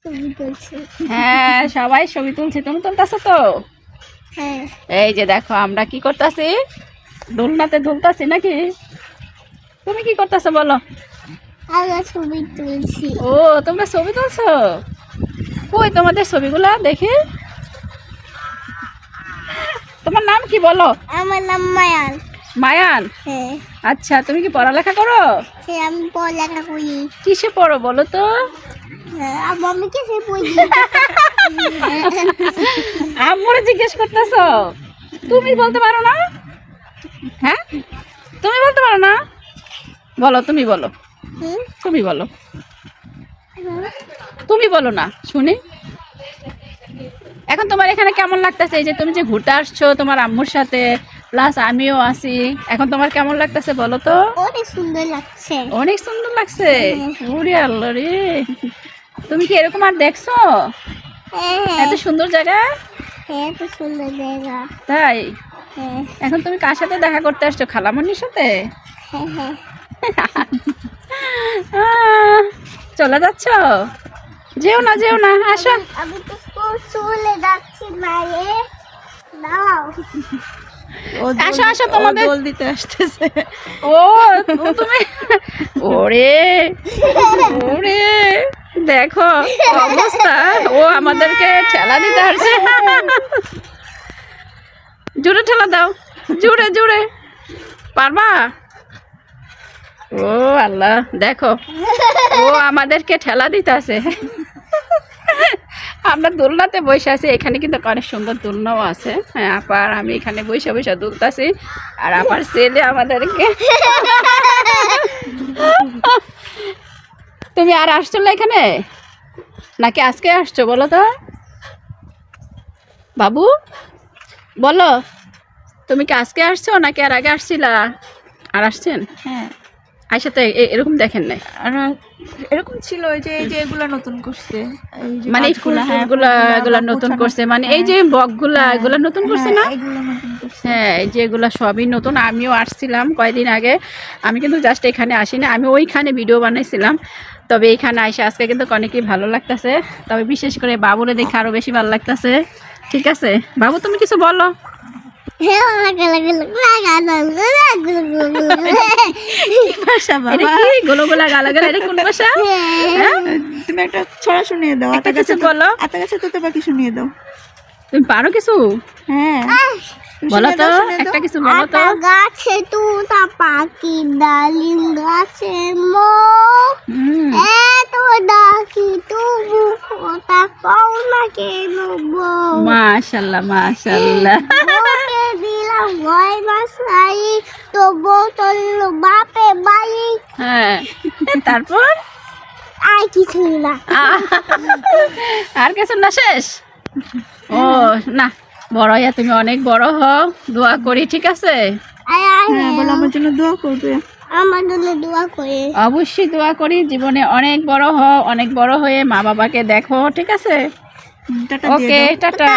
ছবি তুলছে। হ্যাঁ সবাই ছবি তুলছে, তুমি তুলতেছো তো? হ্যাঁ। এই যে দেখো আমরা কি করতেছি, দোলনাতে দুলতাছি নাকি? তুমি কি করতেছো বলো? আমরা ছবি তুলছি। ও তোমরা ছবি তুলছো? কই তোমাদের ছবিগুলা দেখি। তোমার নাম কি বলো? আমার নাম মায়ান। মায়ান। হ্যাঁ। আচ্ছা তুমি কি পড়ালেখা করো? হ্যাঁ আমি পড়ালেখা করি। কিসে পড়ো বলো তো? হ্যাঁ আমি কিসে পড়ি? আম্মুরে জিজ্ঞেস করতেছো? তুমি বলতে পারো না? হ্যাঁ তুমি বলতে পারো না? বলো তুমি বলো, হুম? তুমি বলো, তুমি বলো না শুনি। এখন তোমার এখানে কেমন লাগতেছে? এই যে তুমি যে ঘুরতে আসছো তোমার আম্মুর সাথে, প্লাস আমিও আছি, এখন তোমার কেমন লাগতেছে বলো তো? অনেক সুন্দর লাগছে। অনেক সুন্দর লাগছে। ওরে আল্লাহ রে, তুমি কি এরকম আর দেখছো হ্যাঁ এত সুন্দর জায়গা? হ্যাঁ তো সুন্দর জায়গা। তাই হ্যাঁ এখন তুমি কার সাথে দেখা করতে আসছো? খালামণির সাথে? হ্যাঁ হ্যাঁ। চলে যাচ্ছ? যেও না যেও না, আসো। আমি তো চলে যাচ্ছি মায়ে। দাও। আসো আসো, তোমাদের দোল দিতে আসতেছে। ও তুমি ওরে ওরে দেখো অবস্থা, ও আমাদেরকে ঠেলা দিতে আসছে। জোরে ঠেলা দাও, জোরে জোরে, পারবা? ও আল্লাহ দেখো, ও আমাদেরকে ঠেলা দিতে আছে। আমরা দোলনাতে বসে আছি, এখানে কিন্তু অনেক সুন্দর দোলনাও আছে। হ্যাঁ আপার আমি এখানে বসে বসে দুলতাছি, আর আপার ছেলে আমাদেরকে। তুমি আর আসছো না এখানে নাকি আজকে আসছো বলো তো বাবু? বলো তুমি কি আজকে আসছো নাকি আর আগে আসছিলা? আর আসছেন? হ্যাঁ আয়সা তো এরকম দেখেন নাই, আর এরকম ছিল। ওই যে এই যে এগুলা নতুন করছে, এই যে মানে এই গাছগুলা, হ্যাঁ, ফুলগুলা ফুলগুলা এগুলা বা নতুন গোছানো। করছে, মানে এই হ্যাঁ, যে বকগুলা এগুলা নতুন করছে না? হ্যাঁ, এগুলো নতুন করছে। হ্যাঁ এই যে এগুলা সবই নতুন। আমিও আসছিলাম কয়েকদিন আগে, আমি কিন্তু জাস্ট এখানে আসি না, আমি ওইখানে ভিডিও বানাইছিলাম। তবে এইখানে এসে আজকে কিন্তু অনেকই ভালো লাগতেছে, তবে বিশেষ করে বাবুরে দেখে আরো বেশি ভালো লাগতেছে। ঠিক আছে বাবু তুমি কিছু বলো। ভাষা এটা বাবা, কি গোলগোলা গালাগালা, এটা কোন ভাষা? হ্যাঁ? তুমি একটা ছড়া শুনিয়ে দাও। একটা কিছু বলো, আতা গাছে তোতা পাখি শুনিয়ে দাও। তুমি পারো কিছু? হ্যাঁ তুমি বলো শুনিয়ে তো, দাও, শুনিয়ে দাও। একটা কিছু বলো তো। আতা গাছে তুতা পাখি ডালিম গাছে মো হুম, এত ডাকি তবু কথা কও না কেন বউ? মাশাআল্লাহ মাশাআল্লাহ। বউকে দিলাম ভয় বাসাই তো বউ চলল বাপে বাড়ি। হ্যাঁ তারপর আর কিছু না। আর কিছু না, শেষ? ও না, বড় হইয়া তুমি অনেক বড় হও, দোয়া করি। ঠিক আছে হ্যাঁ বলো, আমার জন্য দোয়া করবে। আমার জন্য দোয়া করে। অবশ্যই দোয়া করি, জীবনে অনেক বড় হও, অনেক বড় হয়ে মা বাবাকে দেখো। ঠিক আছে টাটা দিয়ে ওকে দাও। টাটা।